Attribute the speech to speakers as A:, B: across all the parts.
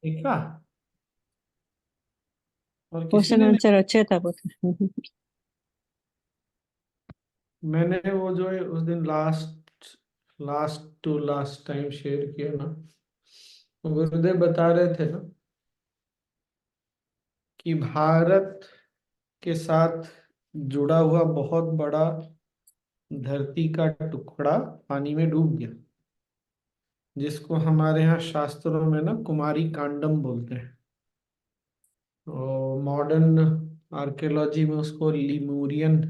A: देखा? और किसी
B: क्वेश्चन
A: ने
B: आंसर
A: नहीं।
B: अच्छे था कुछ।
A: मैंने वो जो है उस दिन last last to last time share किया ना, वो गुरुदेव बता रहे थे ना कि भारत के साथ जुड़ा हुआ बहुत बड़ा धरती का टुकड़ा पानी में डूब गया, जिसको हमारे यहाँ शास्त्रों में ना कुमारी कांडम बोलते हैं, और मॉडर्न आर्कियोलॉजी में उसको लिमूरियन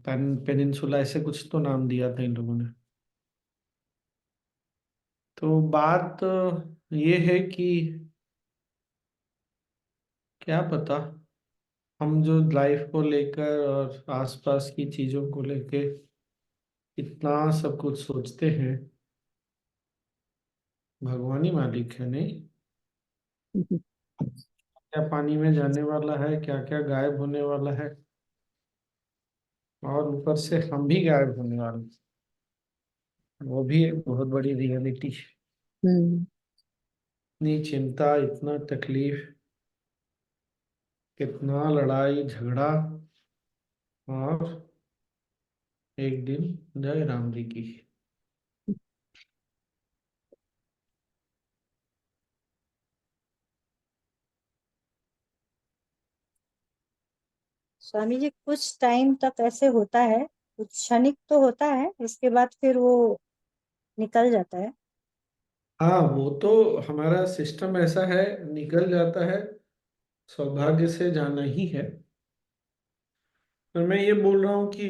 A: पेनिनसुला ऐसे कुछ तो नाम दिया था इन लोगों ने। तो बात ये है कि क्या पता, हम जो लाइफ को लेकर और आसपास की चीजों को लेकर इतना सब कुछ सोचते हैं, भगवान ही मालिक है नहीं। क्या पानी में जाने वाला है, क्या क्या गायब होने वाला है, और ऊपर से हम भी गायब होने वाले हैं। वो भी एक बहुत बड़ी रियलिटी है।
B: हम्म।
A: इतनी चिंता, इतना तकलीफ, कितना लड़ाई झगड़ा, और एक दिन जय राम जी की।
B: स्वामी जी कुछ टाइम तक ऐसे होता है, कुछ क्षणिक तो होता है, इसके बाद फिर वो निकल जाता है।
A: हाँ, वो तो हमारा सिस्टम ऐसा है, निकल जाता है, सौभाग्य से जाना ही है। पर मैं ये बोल रहा हूँ कि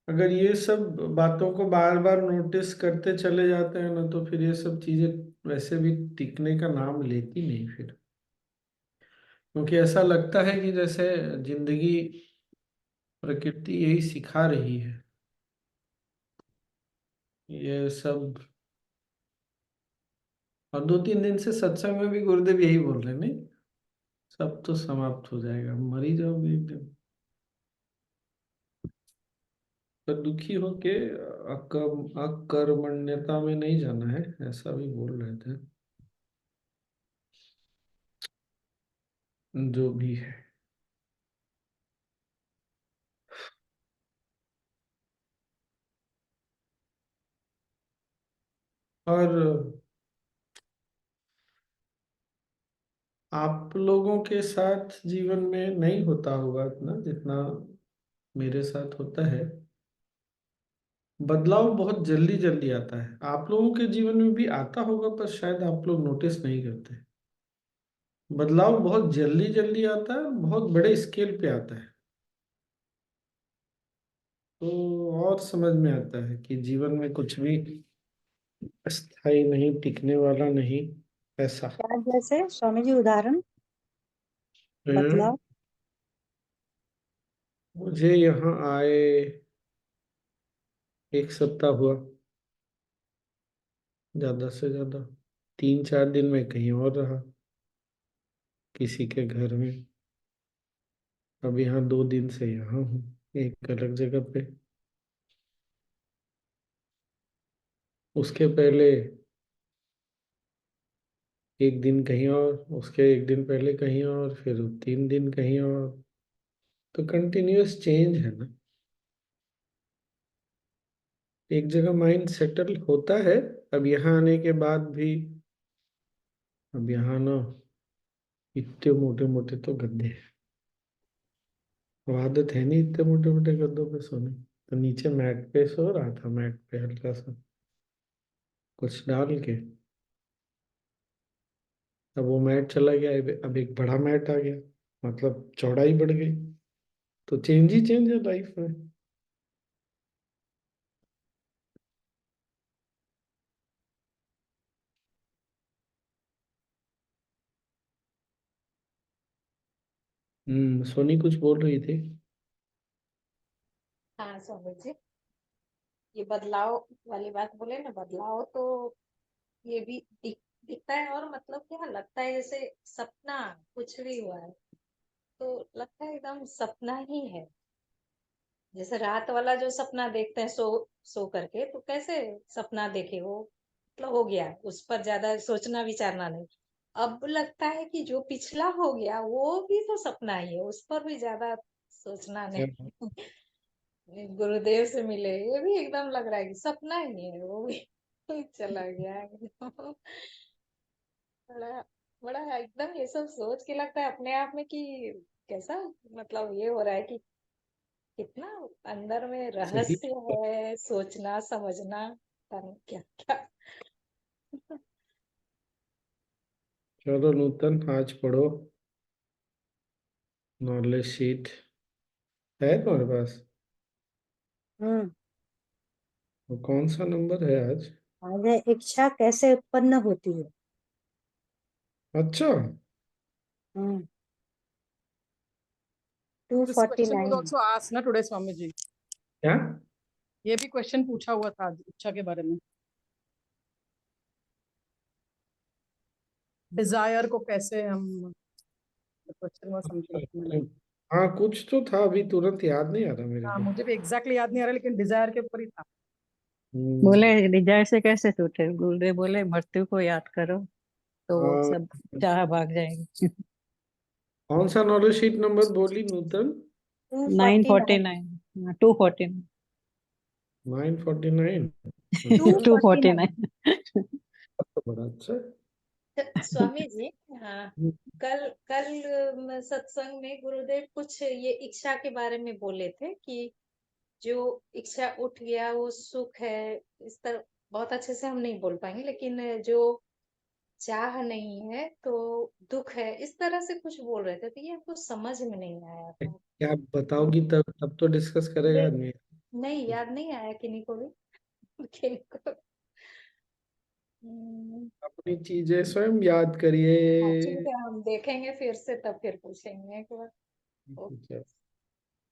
A: अगर ये सब बातों को बार बार नोटिस करते चले जाते हैं ना, तो फिर ये सब चीजें वैसे भी टिकने का नाम लेती नहीं फिर। क्योंकि ऐसा लगता है कि जैसे जिंदगी, प्रकृति यही सिखा रही है, ये सब। और 2-3 दिन से सत्संग में भी गुरुदेव यही बोल रहे हैं, नहीं, सब तो समाप्त हो जाएगा, मर ही जाओगे एक दिन। पर दुखी होके अकर्मण्यता में नहीं जाना है, ऐसा भी बोल रहे थे। जो भी है। और आप लोगों के साथ जीवन में नहीं होता होगा इतना जितना मेरे साथ होता है। बदलाव बहुत जल्दी जल्दी आता है, आप लोगों के जीवन में भी आता होगा, पर शायद आप लोग नोटिस नहीं करते। बदलाव बहुत जल्दी जल्दी आता है, बहुत बड़े स्केल पे आता है। तो और समझ में आता है कि जीवन में कुछ भी अस्थाई नहीं, टिकने वाला नहीं, ऐसा।
B: क्या जैसे स्वामी जी उदाहरण?
A: हम्म।
B: बदलाव?
A: मुझे यहाँ आए 1 सप्ताह हुआ, ज्यादा से ज्यादा 3-4 दिन में कहीं और रहा, किसी के घर में। अब यहाँ 2 दिन से यहाँ हूँ, एक अलग जगह पे। उसके पहले एक दिन कहीं और, उसके एक दिन पहले कहीं और, फिर 3 दिन कहीं और। तो कंटिन्यूअस चेंज है ना। एक जगह माइंड सेटल होता है। अब यहाँ आने के बाद भी, अब यहाँ ना इतने मोटे मोटे तो गद्दे हैं। अब आदत है नहीं इतने मोटे मोटे गद्दों पे सोने। तो नीचे मैट पे सो रहा था, मैट पे हल्का सा कुछ डाल के। अब वो मैट चला गया, अब एक बड़ा मैट आ गया, मतलब चौड़ाई बढ़ गई। तो चेंज ही चेंज है लाइफ में। सोनी कुछ बोल रही थी।
C: हाँ स्वामी जी, ये बदलाव वाली बात बोले ना, बदलाव तो ये भी दिखता है, और मतलब क्या लगता है जैसे सपना कुछ भी हुआ है तो लगता है एकदम सपना ही है। जैसे रात वाला जो सपना देखते हैं सो सो करके, तो कैसे सपना देखे वो, मतलब हो गया, उस पर ज्यादा सोचना विचारना नहीं। अब लगता है कि जो पिछला हो गया वो भी तो सपना ही है, उस पर भी ज्यादा सोचना नहीं। गुरुदेव से मिले, ये भी एकदम लग रहा है कि सपना ही है, वो भी चला गया एकदम। बड़ा बड़ा एकदम ये सब सोच के लगता है अपने आप में कि कैसा, मतलब ये हो रहा है कि कितना अंदर में
A: सही।
C: रहस्य है, सोचना समझना, पता नहीं क्या क्या।
A: चलो नूतन, आज पढ़ो नॉलेज शीट है तुम्हारे पास?
B: हम्म।
A: वो कौन सा नंबर है आज?
B: आगे, इच्छा कैसे उत्पन्न होती है?
A: अच्छा।
B: Hmm. To
D: this
B: forty
D: question was
B: nine
D: also asked ना टुडे स्वामी जी।
A: क्या?
D: ये भी क्वेश्चन पूछा हुआ था आज इच्छा के बारे में। डिजायर को कैसे हम, क्वेश्चन वाज समथिंग।
A: हाँ कुछ तो था, अभी तुरंत याद नहीं आ रहा मेरे
D: हाँ
A: को।
D: मुझे भी एग्जैक्टली याद नहीं आ रहा, लेकिन डिजायर के ऊपर ही था।
B: बोले
A: हम्म।
B: डिजायर से कैसे छूटे, गुरुदेव बोले मृत्यु को याद करो तो वो
A: हाँ,
B: सब चाह भाग जाएगी।
A: कौन सा नॉलेज शीट नंबर बोली नूतन?
B: 949, 249।
A: 949।
B: टू
A: अच्छा।
B: टू फोर्टी नाइन
A: तो बड़ा अच्छा है।
C: तो स्वामी जी, हाँ, कल कल सत्संग में गुरुदेव कुछ ये इच्छा के बारे में बोले थे कि जो इच्छा उठ गया वो सुख है, इस तरह बहुत अच्छे से हम नहीं बोल पाएंगे, लेकिन जो चाह नहीं है तो दुख है, इस तरह से कुछ बोल रहे थे, तो ये हमको समझ में नहीं आया था।
A: क्या बताओगी, तब तब तो डिस्कस करेगा
C: ये
A: आदमी।
C: नहीं, याद नहीं आया किन्हीं को भी। किन्हीं को।
A: अपनी चीजें स्वयं याद करिए।
C: हाँ ठीक है, हम देखेंगे फिर से, तब फिर पूछेंगे एक बार।
A: अच्छा,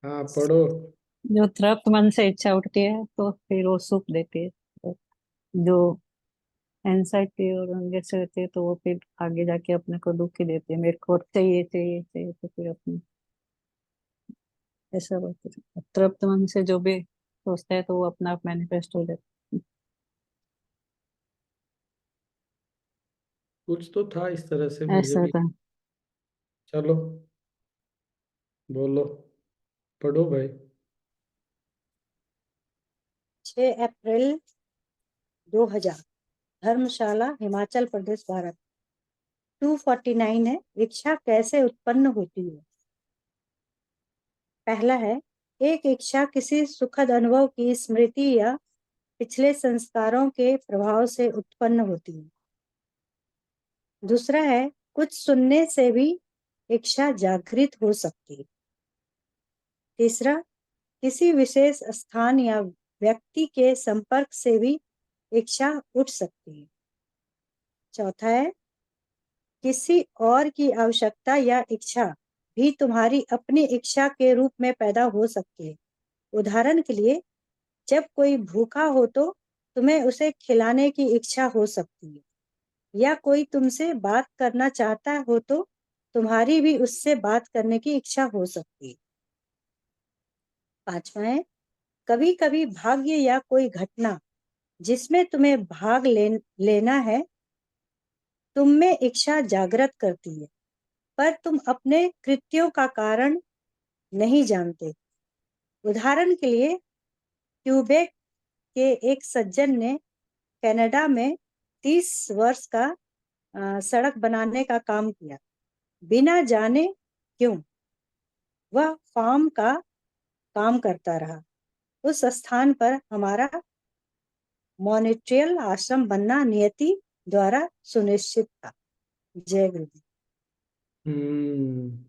A: हाँ पढ़ो।
B: जो तृप्त मन से इच्छा उठती है तो फिर वो सुख देती है। जो एंजाइटी और जैसे रहती है तो वो फिर आगे जाके अपने को दुख ही देती है, मेरे को चाहिए चाहिए चाहिए, तो फिर अपने ऐसा होता है। तृप्त मन से जो भी सोचता है तो वो अपना आप मैनिफेस्ट हो जाता
A: कुछ तो था इस तरह से,
B: है,
A: मुझे
B: ऐसा
A: भी।
B: था।
A: चलो बोलो, पढ़ो भाई।
B: 6 अप्रैल 2000, धर्मशाला, हिमाचल प्रदेश, भारत। 249 है, इच्छा कैसे उत्पन्न होती है? पहला है, एक इच्छा किसी सुखद अनुभव की स्मृति या पिछले संस्कारों के प्रभाव से उत्पन्न होती है। दूसरा है, कुछ सुनने से भी इच्छा जागृत हो सकती है। तीसरा, किसी विशेष स्थान या व्यक्ति के संपर्क से भी इच्छा उठ सकती है। चौथा है, किसी और की आवश्यकता या इच्छा भी तुम्हारी अपनी इच्छा के रूप में पैदा हो सकती है। उदाहरण के लिए, जब कोई भूखा हो तो तुम्हें उसे खिलाने की इच्छा हो सकती है, या कोई तुमसे बात करना चाहता हो तो तुम्हारी भी उससे बात करने की इच्छा हो सकती है। पांचवा है, कभी कभी भाग्य या कोई घटना जिसमें तुम्हें लेना है, तुम में इच्छा जागृत करती है, पर तुम अपने कृत्यों का कारण नहीं जानते। उदाहरण के लिए, क्यूबेक के एक सज्जन ने कनाडा में 30 वर्ष का सड़क बनाने का काम किया, बिना जाने क्यों वह फार्म का काम करता रहा। उस स्थान पर हमारा मॉनिट्रियल आश्रम बनना नियति द्वारा सुनिश्चित था। जय गुरुदेव।
A: हम्म।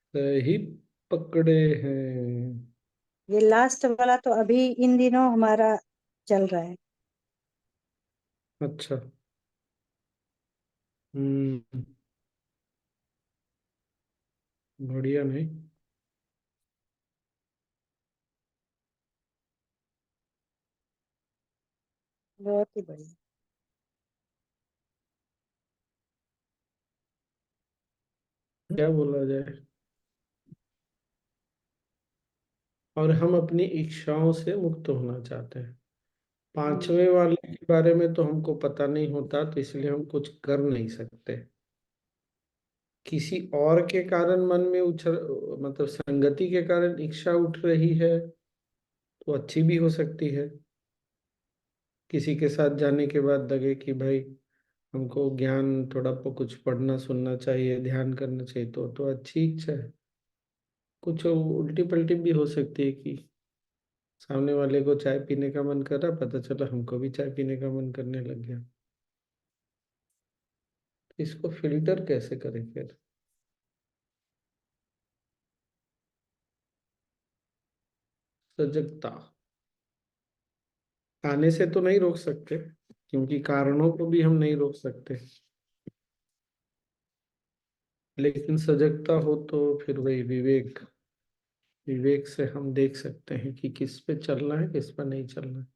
A: सही पकड़े हैं।
B: ये लास्ट वाला तो अभी इन दिनों हमारा चल रहा है।
A: अच्छा। हम्म। बढ़िया नहीं?
B: बहुत ही बढ़िया।
A: क्या बोला जाए। और हम अपनी इच्छाओं से मुक्त होना चाहते हैं। पांचवे वाले के बारे में तो हमको पता नहीं होता, तो इसलिए हम कुछ कर नहीं सकते। किसी और के कारण मन में उछल, मतलब संगति के कारण इच्छा उठ रही है, तो अच्छी भी हो सकती है। किसी के साथ जाने के बाद लगे कि भाई हमको ज्ञान थोड़ा कुछ पढ़ना सुनना चाहिए, ध्यान करना चाहिए, तो अच्छी इच्छा है। कुछ उल्टी पलटी भी हो सकती है कि सामने वाले को चाय पीने का मन कर रहा, पता चला हमको भी चाय पीने का मन करने लग गया। तो इसको फिल्टर कैसे करें फिर? सजगता आने से तो नहीं रोक सकते, क्योंकि कारणों को भी हम नहीं रोक सकते, लेकिन सजगता हो तो फिर वही विवेक, विवेक से हम देख सकते हैं कि किस पे चलना है, किस पर नहीं चलना है।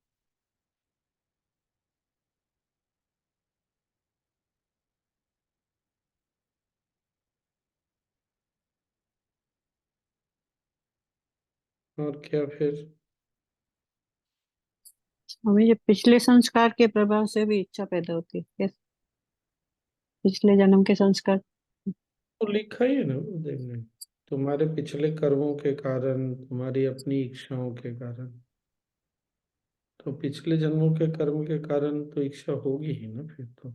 A: और क्या फिर?
D: हमें ये पिछले संस्कार के प्रभाव से भी इच्छा पैदा होती है कैसे? पिछले जन्म के संस्कार।
A: तो लिखा ही है ना उदय में, तुम्हारे पिछले कर्मों के कारण, तुम्हारी अपनी इच्छाओं के कारण। तो पिछले जन्मों के कर्म के कारण तो इच्छा होगी ही ना फिर तो।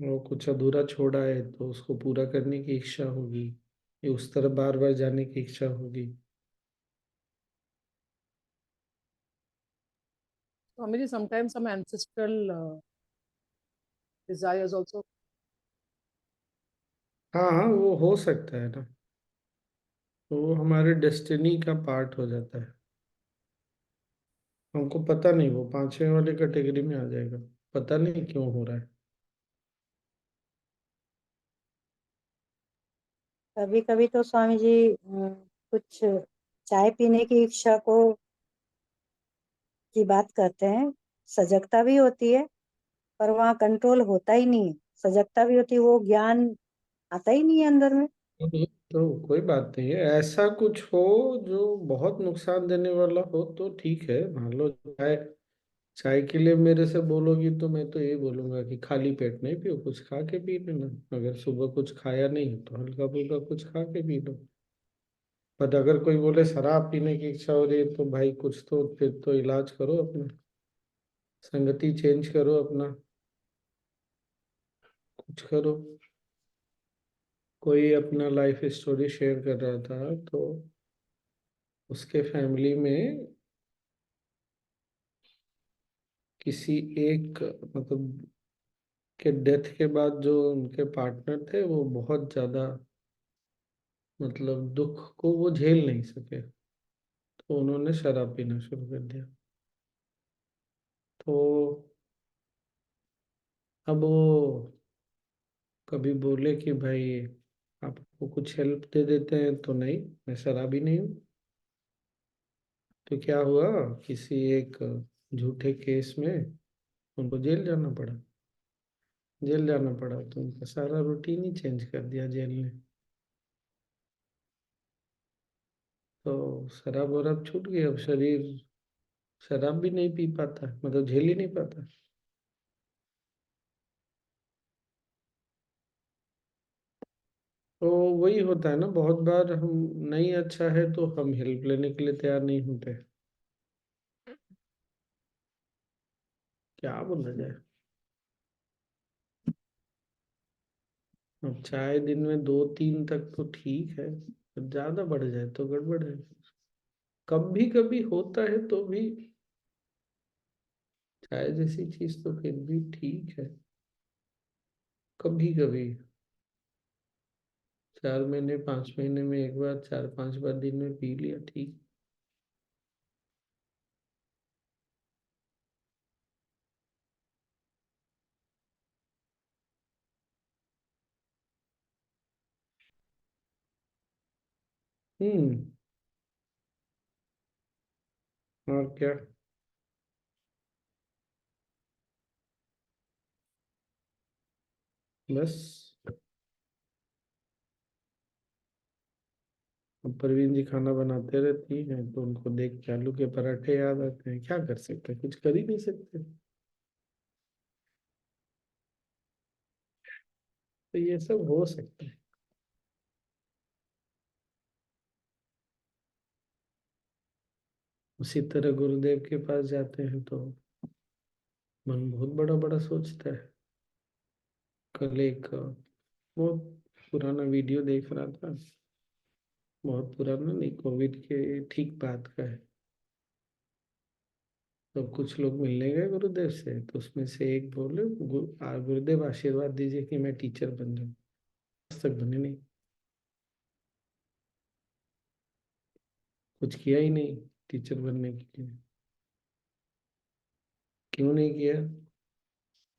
A: वो कुछ अधूरा छोड़ा है तो उसको पूरा करने की इच्छा होगी, ये उस तरफ बार बार जाने की इच्छा होगी।
D: Swamiji, sometimes some ancestral desires also.
A: हाँ हाँ, वो हो सकता है ना, तो वो हमारे डेस्टिनी का पार्ट हो जाता है। हमको पता नहीं, वो पांचवें वाले कैटेगरी में आ जाएगा, पता नहीं क्यों हो रहा है।
B: कभी कभी तो स्वामी जी कुछ चाय पीने की इच्छा को की बात करते हैं, सजगता भी होती है पर वहाँ कंट्रोल होता ही नहीं है। सजगता भी होती है, वो ज्ञान आता ही नहीं है अंदर में।
A: तो कोई बात नहीं है, ऐसा कुछ हो जो बहुत नुकसान देने वाला हो तो ठीक है। मान लो चाय, चाय के लिए मेरे से बोलोगी तो मैं तो यही बोलूंगा कि खाली पेट नहीं पियो, कुछ खा के पी लेना। अगर सुबह कुछ खाया नहीं है तो हल्का फुल्का कुछ खा के पी लो। बट अगर कोई बोले शराब पीने की इच्छा हो रही है, तो भाई कुछ तो फिर तो इलाज करो अपना, संगति चेंज करो अपना, कुछ करो। कोई अपना लाइफ स्टोरी शेयर कर रहा था, तो उसके फैमिली में किसी एक, मतलब के डेथ के बाद जो उनके पार्टनर थे वो बहुत ज्यादा, मतलब दुख को वो झेल नहीं सके, तो उन्होंने शराब पीना शुरू कर दिया। तो अब वो कभी बोले कि भाई आपको कुछ हेल्प दे देते हैं, तो नहीं, मैं शराबी नहीं हूँ। तो क्या हुआ, किसी एक झूठे केस में उनको जेल जाना पड़ा। जेल जाना पड़ा तो उनका सारा रूटीन ही चेंज कर दिया जेल ने। तो शराब वराब छूट गई, अब शरीर शराब भी नहीं पी पाता, मतलब झेल ही नहीं पाता। तो वही होता है ना, बहुत बार हम, नहीं अच्छा है तो हम हेल्प लेने के लिए तैयार नहीं होते। क्या बोला जाए? अब चाय दिन में दो तीन तक तो ठीक है, ज्यादा बढ़ जाए तो गड़बड़ है। कभी कभी होता है तो भी चाय जैसी चीज तो फिर भी ठीक है। कभी कभी 4 महीने 5 महीने में एक बार, 4 5 बार दिन में पी लिया, ठीक। हम्म। और क्या? बस। अब प्रवीण जी खाना बनाते रहती हैं तो उनको देख के आलू के पराठे याद आते हैं। क्या कर सकते हैं, कुछ कर ही नहीं सकते। तो ये सब हो सकता है। उसी तरह गुरुदेव के पास जाते हैं तो मन बहुत बड़ा बड़ा सोचता है। कल एक बहुत पुराना वीडियो देख रहा था। बहुत पुराना नहीं, कोविड के ठीक बाद का है। तो कुछ लोग मिलने गए गुरुदेव से, तो उसमें से एक बोले, गुरुदेव आशीर्वाद दीजिए कि मैं टीचर बन जाऊं। आज तक बने नहीं, कुछ किया ही नहीं टीचर बनने के लिए। क्यों नहीं किया?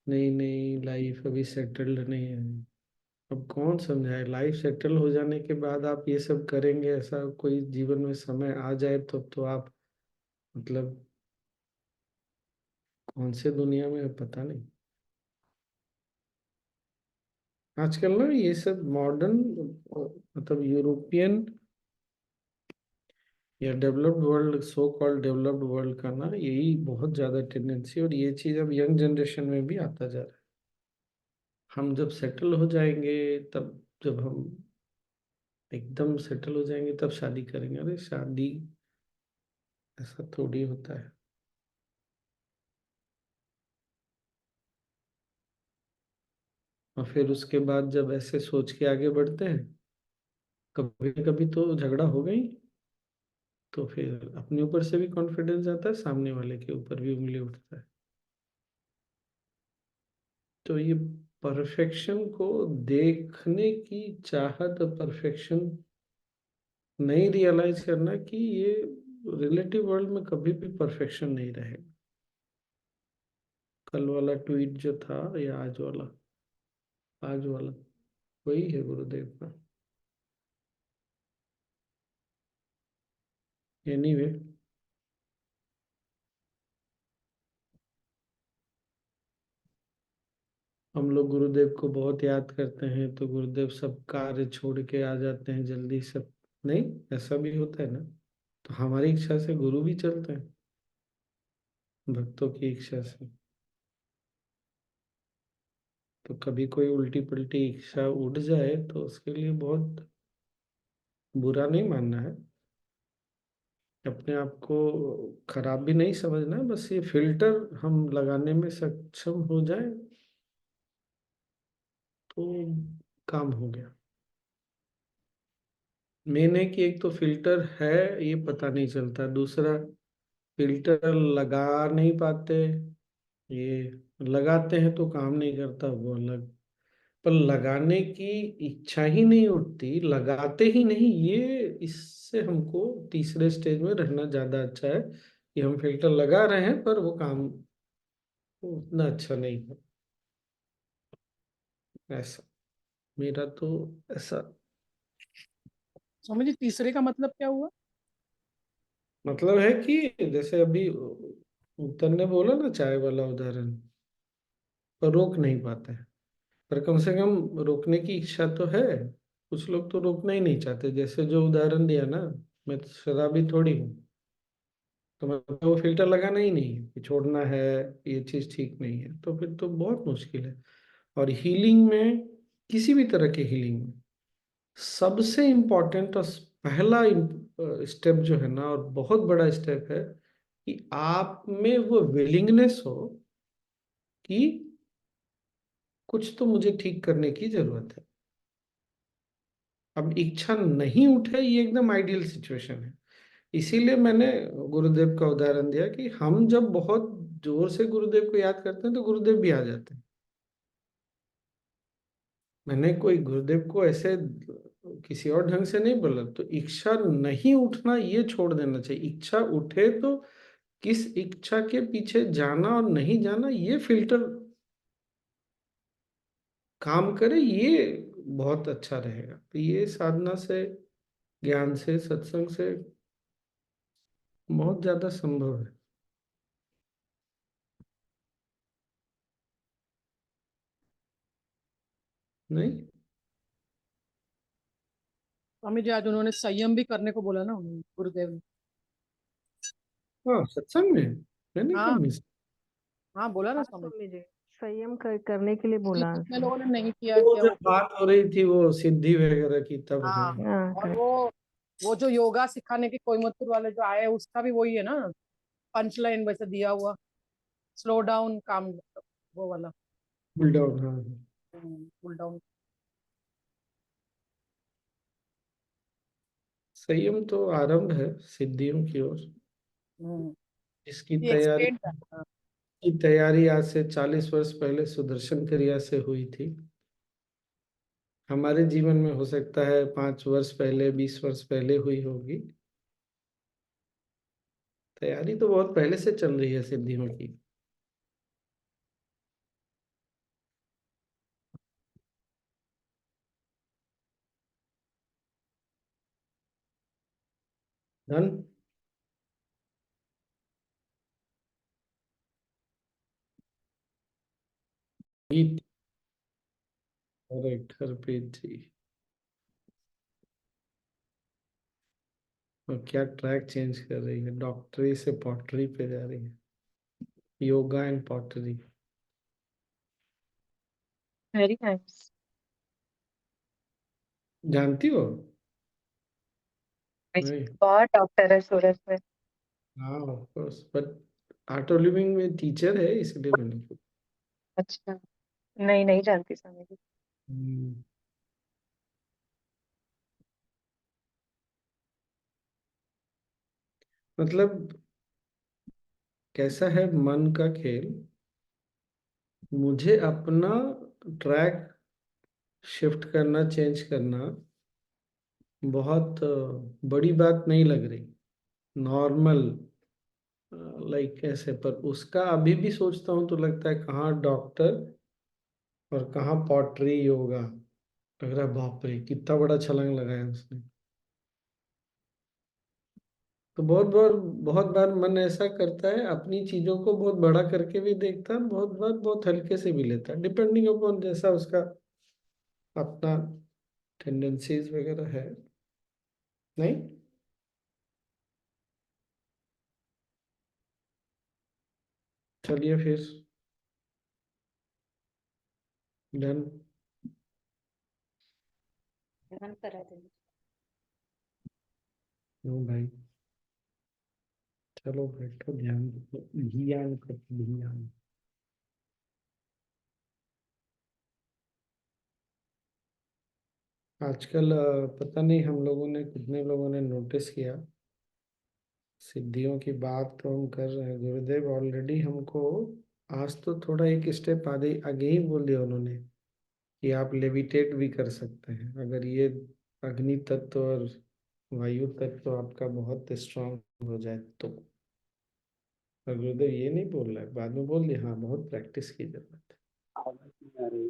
A: नहीं नहीं, लाइफ अभी सेटल्ड नहीं है। अब कौन समझाए, लाइफ सेटल हो जाने के बाद आप ये सब करेंगे? ऐसा कोई जीवन में समय आ जाए तो आप मतलब कौन से दुनिया में है, पता नहीं। आजकल ना ये सब मॉडर्न मतलब यूरोपियन या developed world, so called developed world का ना यही बहुत ज्यादा टेंडेंसी, और ये चीज अब यंग जनरेशन में भी आता जा रहा है। हम जब सेटल हो जाएंगे, तब जब हम एकदम सेटल हो जाएंगे तब शादी करेंगे। अरे शादी ऐसा थोड़ी होता है। और फिर उसके बाद जब ऐसे सोच के आगे बढ़ते हैं, कभी कभी तो झगड़ा हो गई, तो फिर अपने ऊपर से भी कॉन्फिडेंस जाता है, सामने वाले के ऊपर भी उंगली उठता है। तो ये परफेक्शन को देखने की चाहत, परफेक्शन नहीं रियलाइज करना कि ये रिलेटिव वर्ल्ड में कभी भी परफेक्शन नहीं रहेगा। कल वाला ट्वीट जो था या आज वाला वही है गुरुदेव का। एनीवे, हम लोग गुरुदेव को बहुत याद करते हैं तो गुरुदेव सब कार्य छोड़ के आ जाते हैं जल्दी सब। नहीं, ऐसा भी होता है ना। तो हमारी इच्छा से गुरु भी चलते हैं, भक्तों की इच्छा से। तो कभी कोई उल्टी पुल्टी इच्छा उठ जाए तो उसके लिए बहुत बुरा नहीं मानना है। अपने आप को खराब भी नहीं समझना है। बस ये फिल्टर हम लगाने में सक्षम हो जाए तो काम हो गया। मेन है कि एक तो फिल्टर है, ये पता नहीं चलता। दूसरा, फिल्टर लगा नहीं पाते। ये लगाते हैं तो काम नहीं करता, वो अलग। पर लगाने की इच्छा ही नहीं उठती, लगाते ही नहीं, ये इससे हमको तीसरे स्टेज में रहना ज्यादा अच्छा है कि हम फिल्टर लगा रहे हैं पर वो काम उतना अच्छा नहीं है। ऐसा मेरा तो ऐसा
E: स्वामी जी तीसरे का मतलब क्या हुआ?
A: मतलब है कि जैसे अभी उत्तर ने बोला ना चाय वाला उदाहरण, पर रोक नहीं पाते हैं। पर कम से कम रोकने की इच्छा तो है। कुछ लोग तो रोकना ही नहीं चाहते, जैसे जो उदाहरण दिया ना, मैं तो शराबी थोड़ी हूँ। तो मैं वो फिल्टर लगाना ही नहीं है कि छोड़ना है, ये चीज ठीक नहीं है, तो फिर तो बहुत मुश्किल है। और हीलिंग में, किसी भी तरह के हीलिंग में, सबसे इम्पोर्टेंट और पहला स्टेप जो है ना, और बहुत बड़ा स्टेप है, कि आप में वो विलिंगनेस हो कि कुछ तो मुझे ठीक करने की जरूरत है। अब इच्छा नहीं उठे, ये एकदम आइडियल सिचुएशन है। इसीलिए मैंने गुरुदेव का उदाहरण दिया कि हम जब बहुत जोर से गुरुदेव को याद करते हैं तो गुरुदेव भी आ जाते हैं। मैंने कोई गुरुदेव को ऐसे किसी और ढंग से नहीं बोला। तो इच्छा नहीं उठना ये छोड़ देना चाहिए। इच्छा उठे तो किस इच्छा के पीछे जाना और नहीं जाना, ये फिल्टर काम करे, ये बहुत अच्छा रहेगा। तो ये साधना से, ज्ञान से, सत्संग से बहुत ज्यादा संभव है। नहीं,
E: स्वामी जी आज उन्होंने संयम भी करने को बोला ना उन्होंने, गुरुदेव ने।
A: हाँ सत्संग में मैंने क्या
E: हाँ
A: मिस।
E: हाँ बोला ना
F: हाँ
E: स्वामी जी।
F: स्वामी जी, संयम करने के लिए बोला।
E: कितने लोगों ने नहीं किया
A: वो
E: क्या
A: जब
E: वो।
A: बात हो रही थी वो सिद्धि वगैरह की तब है।
E: हाँ
F: हाँ
E: और
F: correct।
E: वो जो योगा सिखाने के कोयम्बतूर वाले जो आए उसका भी वही है ना, पंच लाइन वैसे दिया हुआ, स्लो डाउन काम, वो वाला
A: कूल डाउन, हाँ।
E: Cool down.
A: संयम तो आरंभ है सिद्धियों की ओर। इसकी
E: ये
A: तैयारी
E: एक्सटेंड है।
A: की तैयारी आज से 40 वर्ष पहले सुदर्शन क्रिया से हुई थी। हमारे जीवन में हो सकता है 5 वर्ष पहले, 20 वर्ष पहले हुई होगी। तैयारी तो बहुत पहले से चल रही है सिद्धियों की। धन गीत और एक हरप्रीत जी, और क्या ट्रैक चेंज कर रही है, डॉक्टरी से पॉटरी पे जा रही है, yoga and pottery.
F: Very nice.
A: जानती हो? नहीं।
F: बहुत डॉक्टर है सूरज में।
A: हाँ of course, but art of living में टीचर है इसलिए मैंने पूछा।
F: अच्छा, नहीं नहीं जानती स्वामी जी।
A: हम्म, मतलब कैसा है मन का खेल। मुझे अपना ट्रैक शिफ्ट करना, चेंज करना बहुत बड़ी बात नहीं लग रही, नॉर्मल लाइक ऐसे। पर उसका अभी भी सोचता हूँ तो लगता है कहाँ डॉक्टर और कहाँ पॉटरी योगा। लग रहा है बाप रे कितना बड़ा छलांग लगाया उसने। तो बहुत बार मन ऐसा करता है, अपनी चीजों को बहुत बड़ा करके भी देखता है, बहुत बार बहुत हल्के से भी लेता है, डिपेंडिंग अपॉन जैसा उसका अपना टेंडेंसीज वगैरह है। नहीं। चलिए फिर, डन।
C: ध्यान करा देंगे।
A: भाई चलो बैठो, ध्यान रखो, ध्यान करो, ध्यान। आजकल पता नहीं हम लोगों ने, कितने लोगों ने नोटिस किया, सिद्धियों की बात तो हम कर रहे हैं, गुरुदेव ऑलरेडी हमको आज तो थोड़ा एक स्टेप आगे आगे ही बोल दिया उन्होंने कि आप लेविटेट भी कर सकते हैं अगर ये अग्नि तत्व और वायु तत्व आपका बहुत स्ट्रांग हो जाए तो। और गुरुदेव ये नहीं बोल रहा है, बाद में बोल दिया हाँ बहुत प्रैक्टिस की जरूरत है।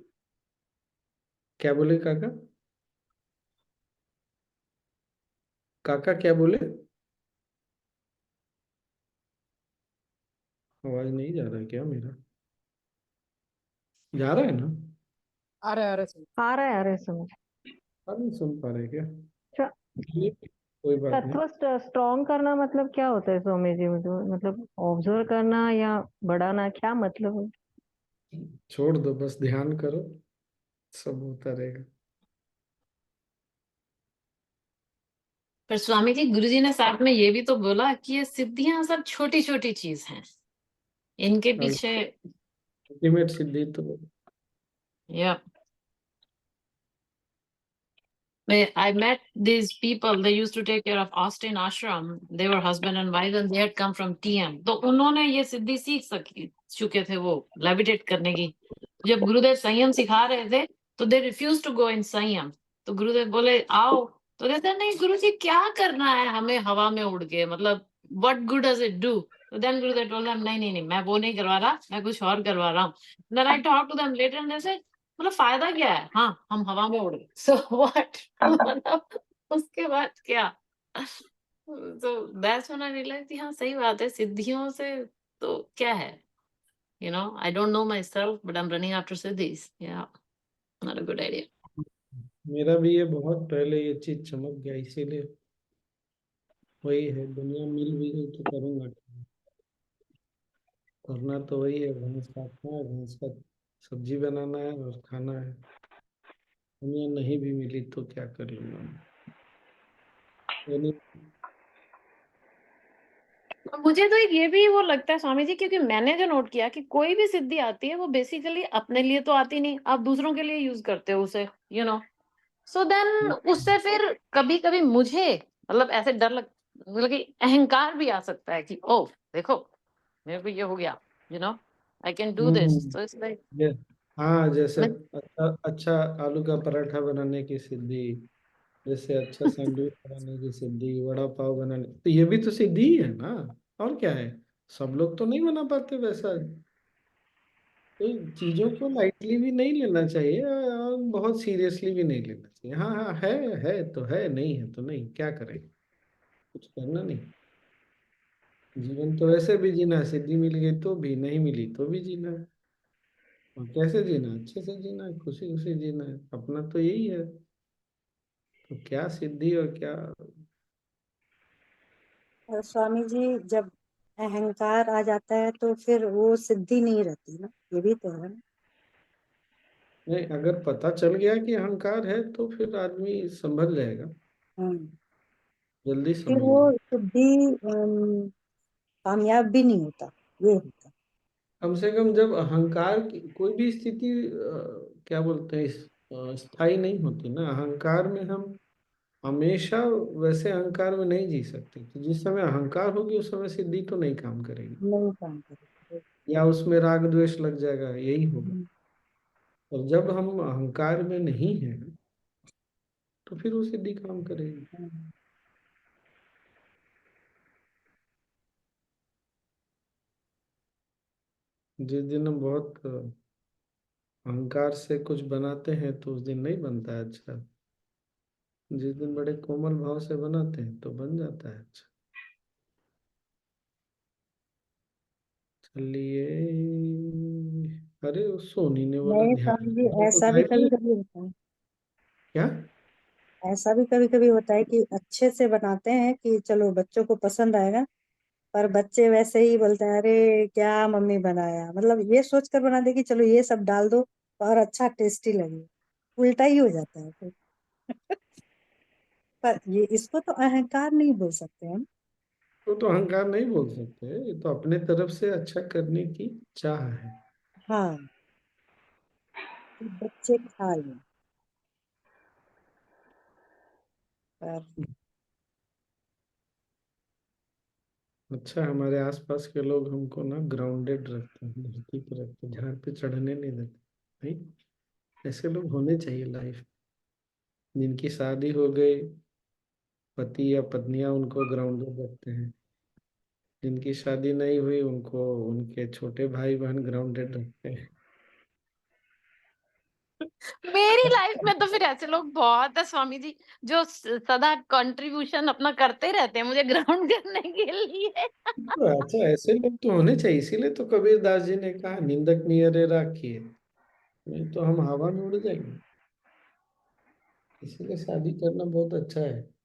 A: क्या बोले काका? काका क्या बोले? आवाज नहीं जा रहा है क्या मेरा? जा रहा है ना?
E: आ रहे सर।
F: आ रहा है समझ।
A: आप नहीं सुन पा रहे क्या?
F: अच्छा,
A: चलिए, कोई बात नहीं।
F: तत्व स्ट्रॉन्ग करना मतलब क्या होता है स्वामी जी? मतलब ऑब्जर्व करना या बढ़ाना, क्या मतलब है?
A: छोड़ दो, बस ध्यान करो, सब होता रहेगा।
G: पर स्वामी जी, गुरुजी ने साथ में ये भी तो बोला कि ये सिद्धियां सब छोटी छोटी चीज हैं, इनके पीछे।
A: अल्टीमेट सिद्धि तो
G: या I met these people. They used to take care of Austin Ashram. They were husband and wife, and they had come from TM. तो उन्होंने ये सिद्धि सीख चुके थे, वो लेविटेट करने की। जब गुरुदेव संयम सिखा रहे थे तो दे रिफ्यूज टू गो इन संयम। तो गुरुदेव बोले आओ, तो कहते हैं नहीं गुरुजी क्या करना है हमें हवा में उड़ के, मतलब what good does it do? तो then गुरुदेव told them नहीं नहीं नहीं, मैं वो नहीं करवा रहा, मैं कुछ और करवा रहा हूँ। Then I talked to them later and they said मतलब फायदा क्या है? हाँ हम हवा में उड़ गए। So what? मतलब उसके बाद क्या? So that's when I realized हाँ सही बात है, सिद्धियों से तो क्या है? I don't know myself, but I'm running after siddhis. Yeah. not a good idea.
A: मेरा भी ये बहुत पहले ये चीज चमक गया, इसीलिए वही है, दुनिया मिल भी गई तो करूंगा। करना तो वही है, भैंस काटना है, भैंस का सब्जी बनाना है और खाना है। दुनिया नहीं भी मिली तो क्या कर लूंगा मैं। यानी
G: मुझे तो एक ये भी वो लगता है स्वामी जी, क्योंकि मैंने जो नोट किया कि कोई भी सिद्धि आती है वो बेसिकली अपने लिए तो आती नहीं, आप दूसरों के लिए यूज करते हो उसे, सो देन उससे फिर कभी कभी मुझे मतलब ऐसे डर मतलब कि अहंकार भी आ सकता है कि ओ देखो मेरे को ये हो गया, I can do this,
A: hmm,
G: so it's like
A: ये हाँ, जैसे
G: मैं
A: अच्छा अच्छा आलू का पराठा बनाने की सिद्धि, जैसे अच्छा सैंडविच बनाने की सिद्धि, वड़ा पाव बनाने, तो ये भी तो सिद्धि ही है ना। और क्या है, सब लोग तो नहीं बना पाते वैसा। तो चीजों को लाइटली भी नहीं लेना चाहिए और बहुत सीरियसली भी नहीं लेना चाहिए। हाँ हाँ, है तो है, नहीं है तो नहीं, क्या करें, कुछ करना नहीं। जीवन तो वैसे भी जीना है, सिद्धि मिल गई तो भी, नहीं मिली तो भी जीना है। और कैसे जीना है? अच्छे से जीना है, खुशी खुशी जीना है, अपना तो यही है। तो क्या सिद्धि और क्या।
B: और स्वामी जी, जब अहंकार आ जाता है तो फिर वो सिद्धि नहीं रहती ना, ये भी तो है ना।
A: नहीं, अगर पता चल गया कि अहंकार है तो फिर आदमी संभल जाएगा,
B: हम्म।
A: जल्दी
B: फिर
A: संभल
B: वो
A: जाएगा।
B: सिद्धि कामयाब भी नहीं होता, ये होता।
A: कम से कम जब अहंकार की कोई भी स्थिति क्या बोलते हैं स्थायी नहीं होती ना, अहंकार में हम हमेशा वैसे अहंकार में नहीं जी सकते। तो जिस समय अहंकार होगी उस समय सिद्धि तो नहीं काम करेगी,
B: नहीं काम करेगा।
A: या उसमें राग द्वेष लग जाएगा, यही होगा।
B: हम्म,
A: और जब हम अहंकार में नहीं हैं तो फिर वो सिद्धि काम करेगी।
B: हम्म।
A: जिस दिन हम बहुत अहंकार से कुछ बनाते हैं तो उस दिन नहीं बनता है अच्छा। जिस दिन बड़े कोमल भाव से बनाते हैं तो बन जाता है अच्छा। चलिए, अरे उस सोनी ने बोला
B: नहीं
A: ध्यान
B: स्वामी जी,
A: करना तो
B: ऐसा भी कभी
A: गायब।
B: कभी होता है।
A: क्या?
B: ऐसा भी कभी कभी होता है कि अच्छे से बनाते हैं कि चलो बच्चों को पसंद आएगा, पर बच्चे वैसे ही बोलते हैं, अरे क्या मम्मी बनाया, मतलब ये सोच कर बना दे कि चलो ये सब डाल दो और अच्छा टेस्टी लगे। उल्टा ही हो जाता है फिर। पर ये इसको तो अहंकार नहीं बोल सकते हम।
A: तो अहंकार नहीं बोल सकते, ये तो अपने तरफ से अच्छा करने की चाह है।
B: हाँ, कि बच्चे खा लें। पर
A: अच्छा, हमारे आसपास के लोग हमको ना ग्राउंडेड रखते हैं, धरती पे रखते हैं, झाड़ पे चढ़ने नहीं देते। नहीं, ऐसे लोग होने चाहिए लाइफ। जिनकी शादी हो गई, पति या पत्नियां उनको ग्राउंडेड रखते हैं। जिनकी शादी नहीं हुई उनको उनके छोटे भाई बहन ग्राउंडेड रखते हैं।
G: मेरी लाइफ में तो फिर ऐसे लोग बहुत है स्वामी जी, जो सदा कंट्रीब्यूशन अपना करते रहते हैं मुझे ग्राउंड करने के लिए।
A: तो अच्छा, ऐसे लोग तो होने चाहिए, इसीलिए तो कबीर दास जी ने कहा, निंदक नियरे राखिए, नहीं तो हम हवा में उड़ जाएंगे। इसीलिए शादी करना बहुत अच्छा है।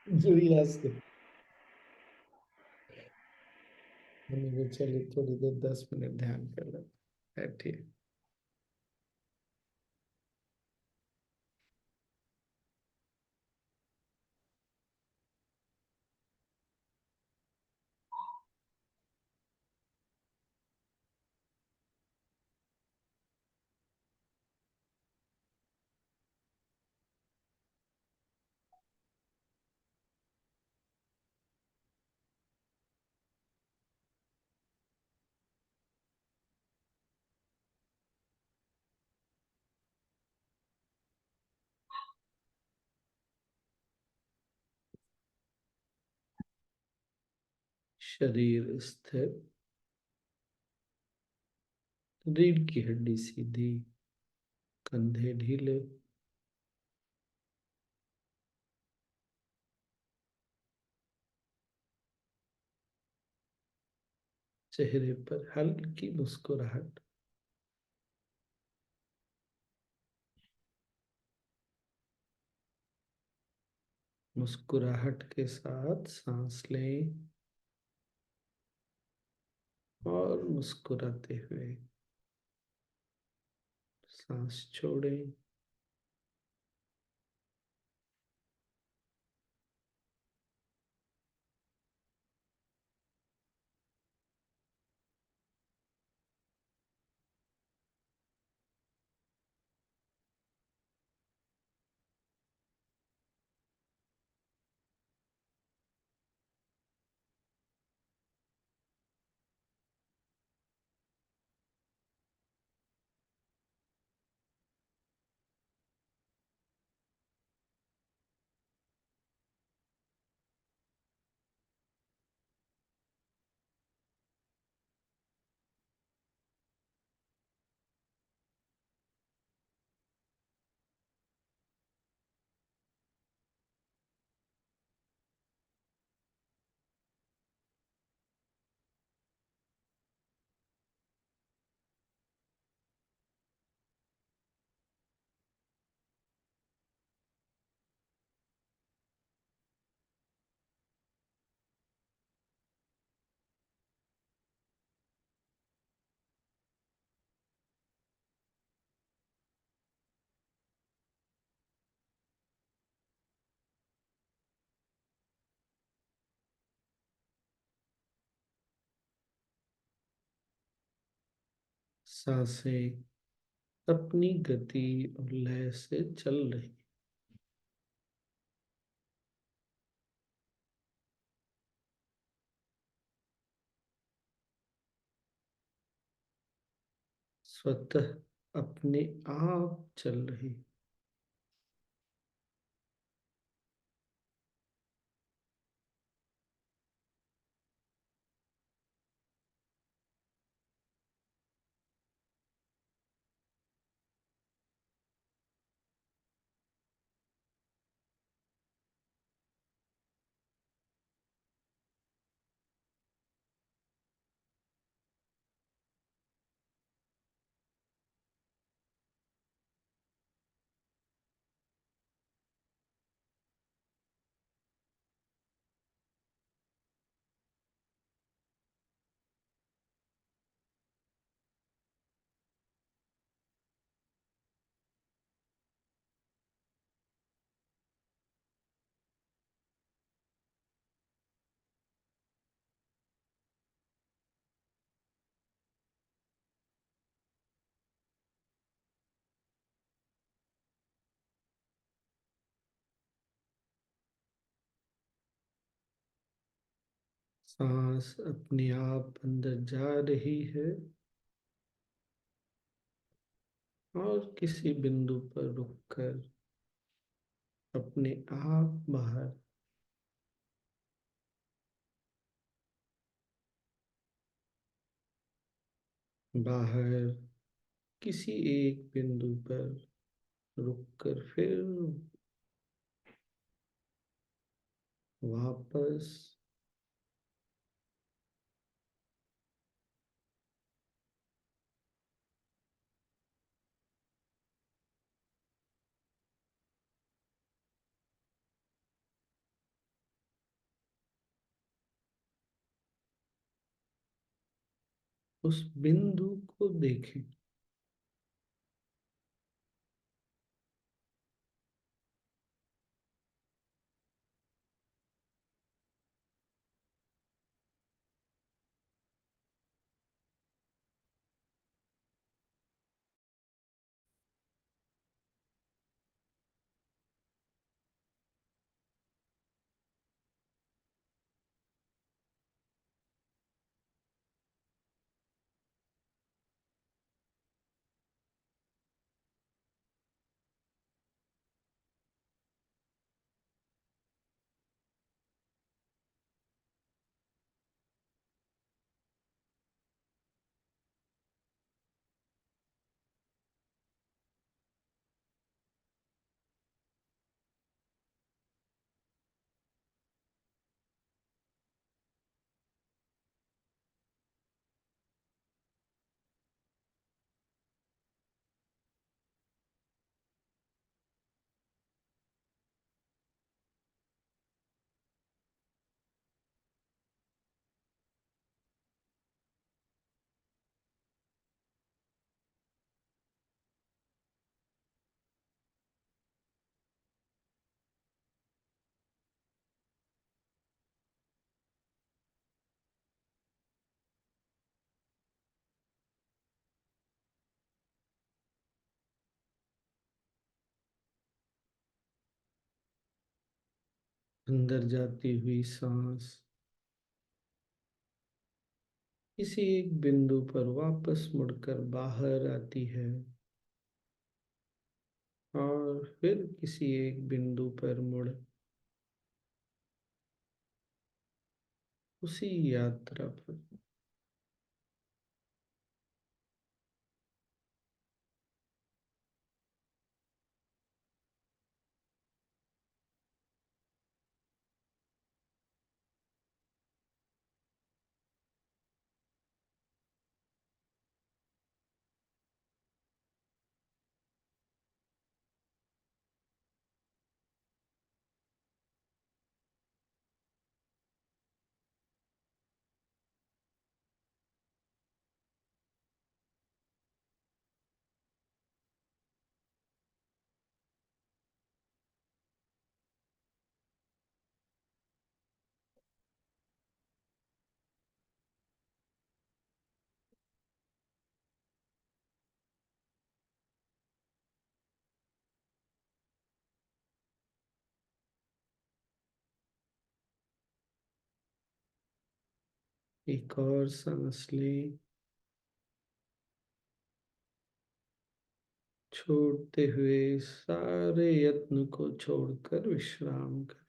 A: जुड़ी रास्ते। मैंने कहा, चलिए थोड़ी देर 10 मिनट ध्यान कर लो, बैठिए। शरीर स्थिर, रीढ़ की हड्डी सीधी, कंधे ढीले, चेहरे पर हल्की मुस्कुराहट। मुस्कुराहट के साथ सांस लें और मुस्कुराते हुए सांस छोड़ें। सांसें अपनी गति और लय से चल रही। स्वतः अपने आप चल रही। सांस अपने आप अंदर जा रही है और किसी बिंदु पर रुककर अपने आप बाहर। बाहर किसी एक बिंदु पर रुककर फिर वापस। उस बिंदु को देखें। अंदर जाती हुई सांस किसी एक बिंदु पर वापस मुड़कर बाहर आती है और फिर किसी एक बिंदु पर मुड़ उसी यात्रा पर एक और सांस लें, छोड़ते हुए सारे यत्न को छोड़कर विश्राम करें।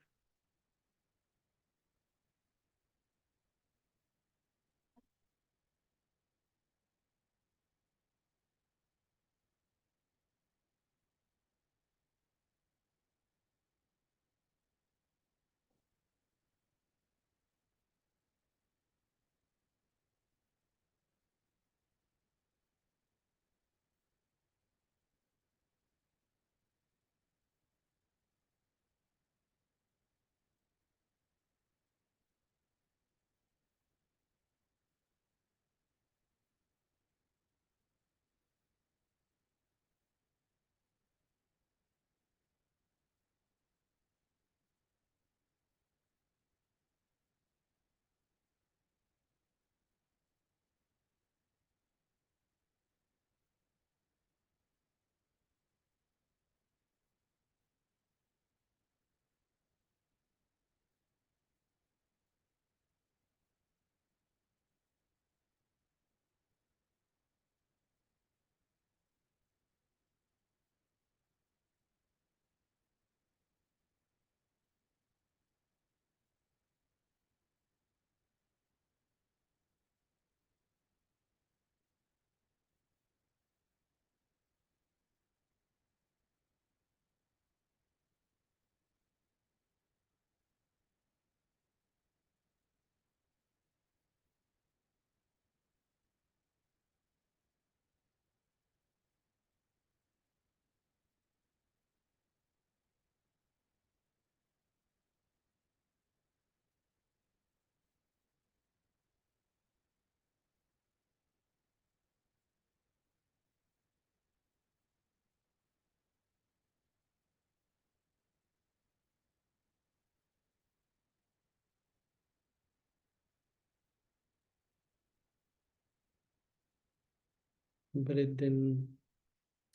A: ब्रीथ इन,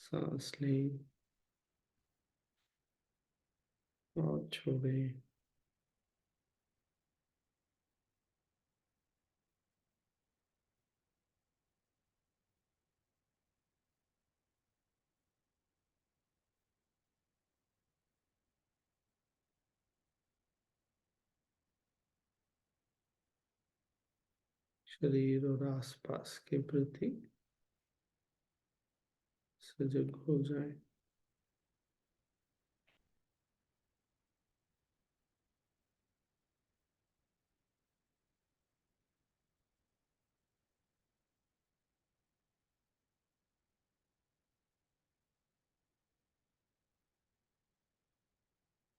A: सांस लें और छोड़ें। शरीर और आसपास के प्रति सजग हो जाए।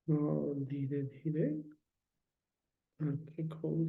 A: और धीरे धीरे आंखें खोल